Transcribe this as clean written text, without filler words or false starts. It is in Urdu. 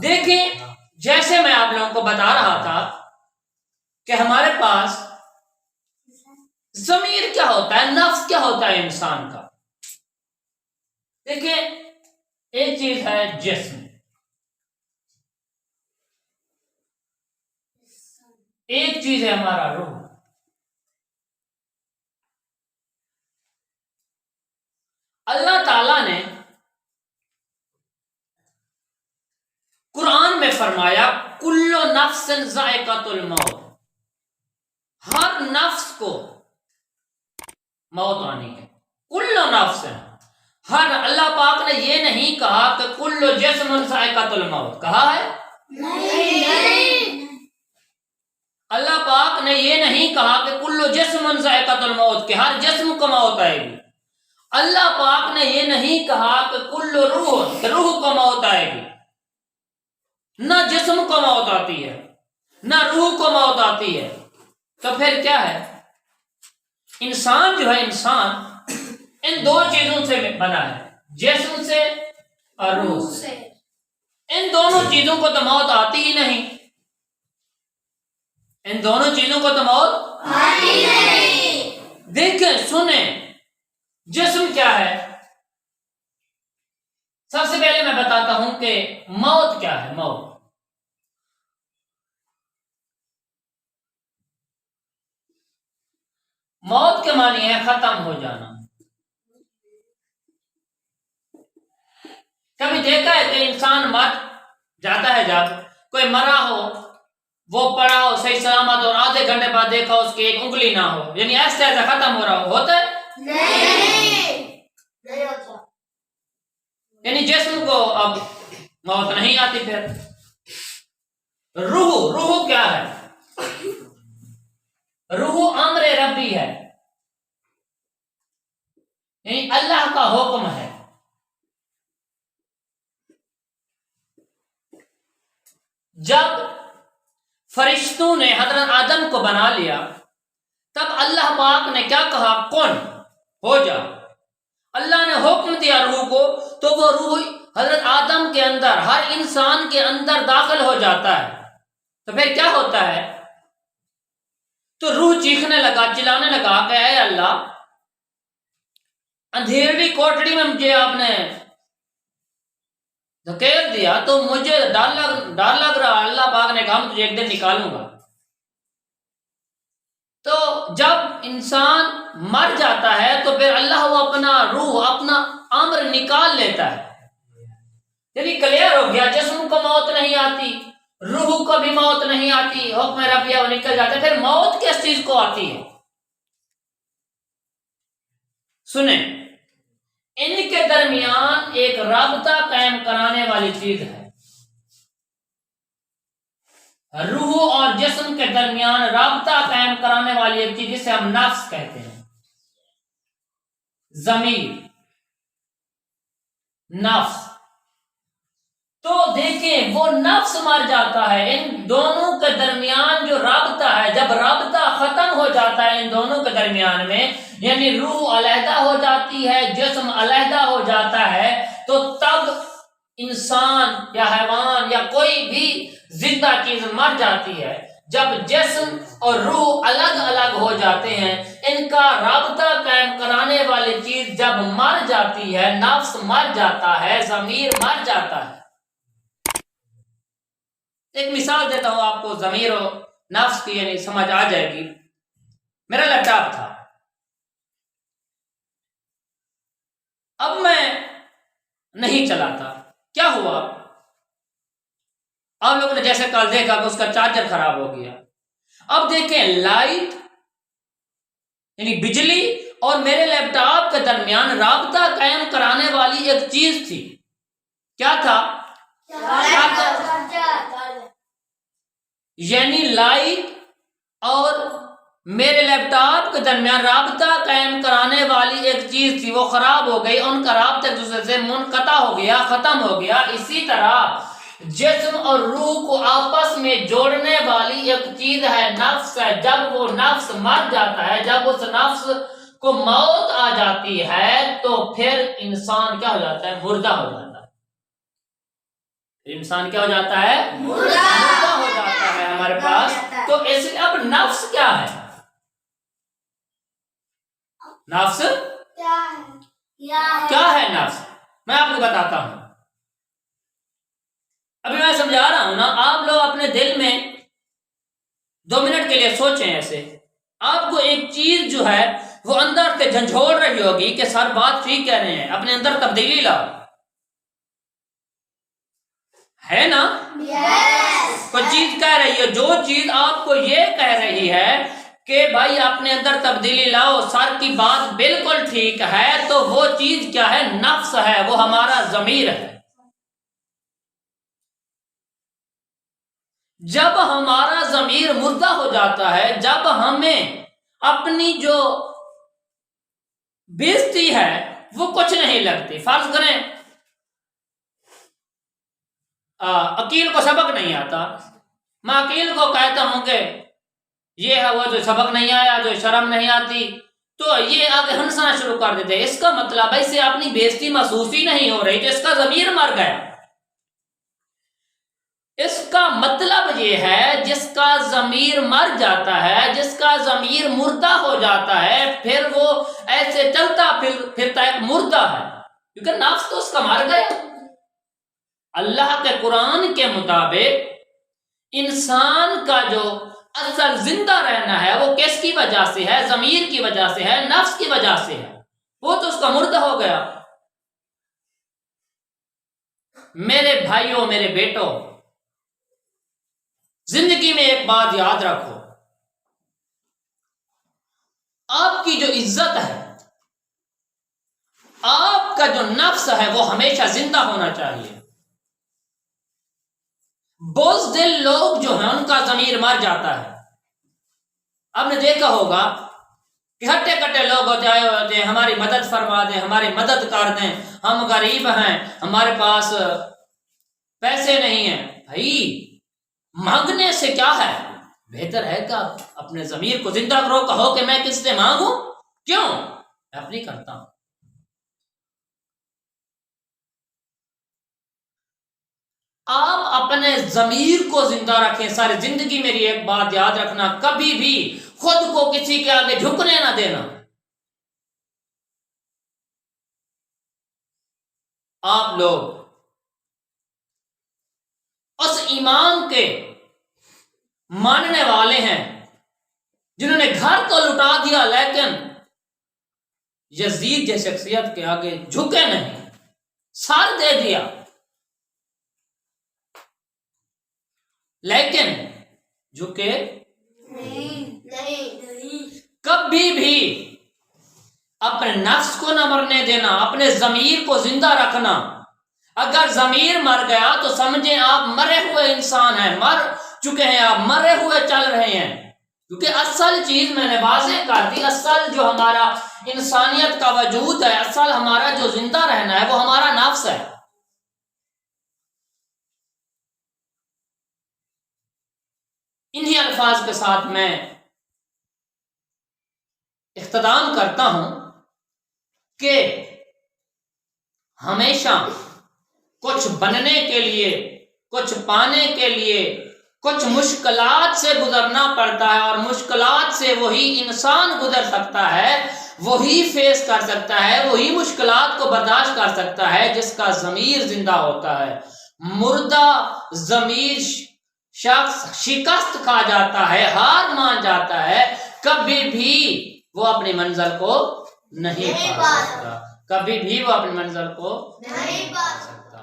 دیکھیں جیسے میں آپ لوگوں کو بتا رہا تھا کہ ہمارے پاس ضمیر کیا ہوتا ہے، نفس کیا ہوتا ہے انسان کا. دیکھیں ایک چیز ہے جسم، ایک چیز ہے ہمارا روح. اللہ تعالی نے قرآن میں فرمایا کل نفس ذائقۃ الموت، ہر نفس کو موت آنی ہے. کل نفس، ہر، اللہ پاک نے یہ نہیں کہا کہ کل جسم ذائقۃ الموت، کہا ہے؟ نہیں. اللہ پاک نے یہ نہیں کہا کہ کل جسم ذائقۃ الموت، کہ ہر جسم کو موت آئے گی. اللہ پاک نے یہ نہیں کہا کہ کل روح، کہ روح کو موت آئے گی. نہ جسم کو موت آتی ہے نہ روح کو موت آتی ہے. تو پھر کیا ہے؟ انسان جو ہے، انسان ان دو چیزوں سے بنا ہے، جسم سے اور روح سے. ان دونوں چیزوں کو تو موت آتی ہی نہیں، ان دونوں چیزوں کو تو موت آتی نہیں. دیکھیں سنیں جسم کیا ہے. سب سے پہلے میں بتاتا ہوں کہ موت کیا ہے. موت کے معنی ہے ختم ہو جانا. کبھی دیکھا ہے کہ انسان مر جاتا ہے، جب کوئی مرا ہو، وہ پڑا ہو صحیح سلامت اور آدھے گھنٹے بعد دیکھا اس کی ایک انگلی نہ ہو، یعنی ایسے ایسا ختم ہو رہا ہو، ہوتا ہے؟ نہیں ہوتا. یعنی جسم کو اب موت نہیں آتی. پھر روح کیا ہے؟ روح امر ربی ہے، یعنی اللہ کا حکم ہے. جب فرشتوں نے حضرت آدم کو بنا لیا، تب اللہ پاک نے کیا کہا؟ کن ہو جا. اللہ نے حکم دیا روح کو، تو وہ روح حضرت آدم کے اندر، ہر انسان کے اندر داخل ہو جاتا ہے. تو پھر کیا ہوتا ہے؟ تو روح چیخنے لگا، چلانے لگا کہ اے اللہ، اندھیرلی کوٹڑی میں مجھے آپ نے دھکیل دیا تو مجھے ڈر لگ رہا. اللہ پاک نے کہا تجھے ایک دن نکالوں گا. تو جب انسان مر جاتا ہے تو پھر اللہ وہ اپنا روح، اپنا امر نکال لیتا ہے. یعنی کلیئر ہو گیا، جسم کو موت نہیں آتی، روح کو بھی موت نہیں آتی، حکم ربیہ وہ نکل جاتا ہے. پھر موت کس چیز کو آتی ہے؟ سنیں، ان کے درمیان ایک رابطہ قائم کرانے والی چیز ہے. روح اور جسم کے درمیان رابطہ قائم کرانے والی ایک چیز جسے ہم نفس کہتے ہیں. ضمیر، نفس. تو دیکھیں وہ نفس مر جاتا ہے، ان دونوں کے درمیان جو رابطہ ہے، جب رابطہ ختم ہو جاتا ہے ان دونوں کے درمیان میں، یعنی روح علیحدہ ہو جاتی ہے، جسم علیحدہ ہو جاتا ہے، تو تب انسان یا حیوان یا کوئی بھی زندہ چیز مر جاتی ہے. جب جسم اور روح الگ الگ ہو جاتے ہیں، ان کا رابطہ قائم کرانے والی چیز جب مر جاتی ہے، نفس مر جاتا ہے، ضمیر مر جاتا ہے. ایک مثال دیتا ہوں آپ کو ضمیر و نفس کی، یعنی سمجھ آ جائے گی. میرا لیپ ٹاپ تھا، اب میں نہیں چلاتا. کیا ہوا؟ آپ لوگوں نے جیسے کل دیکھا کہ اس کا چارجر خراب ہو گیا. اب دیکھیں، لائٹ یعنی بجلی اور میرے لیپ ٹاپ کے درمیان رابطہ قائم کرانے والی ایک چیز تھی. کیا تھا؟ یعنی لائٹ اور میرے لیپ ٹاپ کے درمیان رابطہ قائم کرانے والی ایک چیز تھی، وہ خراب ہو گئی. ان کا رابطہ ایک دوسرے سے منقطع ہو گیا، ختم ہو گیا. اسی طرح جسم اور روح کو آپس میں جوڑنے والی ایک چیز ہے، نفس ہے. جب وہ نفس مر جاتا ہے، جب اس نفس کو موت آ جاتی ہے، تو پھر انسان کیا ہو جاتا ہے؟ مردہ ہو جاتا ہے. انسان کیا ہو جاتا ہے؟ مردہ ہو جاتا ہے ہمارے پاس. تو اس اب نفس کیا ہے؟ نفس کیا ہے؟ نفس میں آپ کو بتاتا ہوں. ابھی میں سمجھا رہا ہوں نا، آپ لوگ اپنے دل میں 2 منٹ کے لیے سوچیں. ایسے آپ کو ایک چیز جو ہے وہ اندر سے جھنجھوڑ رہی ہوگی کہ سر بات ٹھیک کہہ رہے ہیں، اپنے اندر تبدیلی لاؤ، ہے نا؟ کوئی چیز کہہ رہی ہے، جو چیز آپ کو یہ کہہ رہی ہے کہ بھائی اپنے اندر تبدیلی لاؤ، سر کی بات بالکل ٹھیک ہے، تو وہ چیز کیا ہے؟ نفس ہے، وہ ہمارا ضمیر ہے. جب ہمارا ضمیر مردہ ہو جاتا ہے، جب ہمیں اپنی جو بےزتی ہے وہ کچھ نہیں لگتی. فرض کریں عقیل کو سبق نہیں آتا، میں عقیل کو کہتا ہوں کہ یہ ہے وہ جو سبق نہیں آیا، جو شرم نہیں آتی، تو یہ آگے ہنسنا شروع کر دیتے. اس کا مطلب ہے اسے اپنی بےزتی محسوس ہی نہیں ہو رہی، تو اس کا ضمیر مر گیا. اس کا مطلب یہ ہے جس کا ضمیر مر جاتا ہے، جس کا ضمیر مردہ ہو جاتا ہے، پھر وہ ایسے چلتا پھرتا ایک مردہ ہے، کیونکہ نفس تو اس کا مر گیا. اللہ کے قرآن کے مطابق انسان کا جو اصل زندہ رہنا ہے وہ کس کی وجہ سے ہے؟ ضمیر کی وجہ سے ہے، نفس کی وجہ سے ہے. وہ تو اس کا مردہ ہو گیا. میرے بھائیوں، میرے بیٹوں، زندگی میں ایک بات یاد رکھو، آپ کی جو عزت ہے، آپ کا جو نفس ہے وہ ہمیشہ زندہ ہونا چاہیے. بزدل لوگ جو ہیں ان کا ضمیر مر جاتا ہے. آپ نے دیکھا ہوگا کہ ہٹے کٹے لوگ ہوتے آئے ہوتے ہیں، ہماری مدد فرما دیں، ہماری مدد کر دیں، ہم غریب ہیں، ہمارے پاس پیسے نہیں ہیں. بھائی مانگنے سے کیا ہے؟ بہتر ہے کہ اپنے ضمیر کو زندہ کرو، کہو کہ میں کس سے مانگوں؟ کیوں؟ میں اپنی کرتا ہوں. آپ اپنے ضمیر کو زندہ رکھیں. ساری زندگی میری ایک بات یاد رکھنا، کبھی بھی خود کو کسی کے آگے جھکنے نہ دینا. آپ لوگ اس ایمان کے ماننے والے ہیں جنہوں نے گھر تو لٹا دیا لیکن یزید جیسی شخصیت کے آگے جھکے نہیں، سر دے دیا لیکن جھکے نہیں. کبھی بھی اپنے نفس کو نہ مرنے دینا، اپنے ضمیر کو زندہ رکھنا. اگر ضمیر مر گیا تو سمجھیں آپ مرے ہوئے انسان ہیں، مر چکے ہیں، آپ مرے ہوئے چل رہے ہیں. کیونکہ اصل چیز میں نے واضح کر دی، اصل جو ہمارا انسانیت کا وجود ہے، اصل ہمارا جو زندہ رہنا ہے وہ ہمارا نفس ہے. انہی الفاظ کے ساتھ میں اختتام کرتا ہوں کہ ہمیشہ کچھ بننے کے لیے، کچھ پانے کے لیے کچھ مشکلات سے گزرنا پڑتا ہے، اور مشکلات سے وہی انسان گزر سکتا ہے، وہی فیس کر سکتا ہے، وہی مشکلات کو برداشت کر سکتا ہے جس کا ضمیر زندہ ہوتا ہے. مردہ ضمیر شخص شکست کھا جاتا ہے، ہار مان جاتا ہے، کبھی بھی وہ اپنی منزل کو نہیں پا سکتا، کبھی بھی وہ اپنی منزل کو نہیں پا سکتا.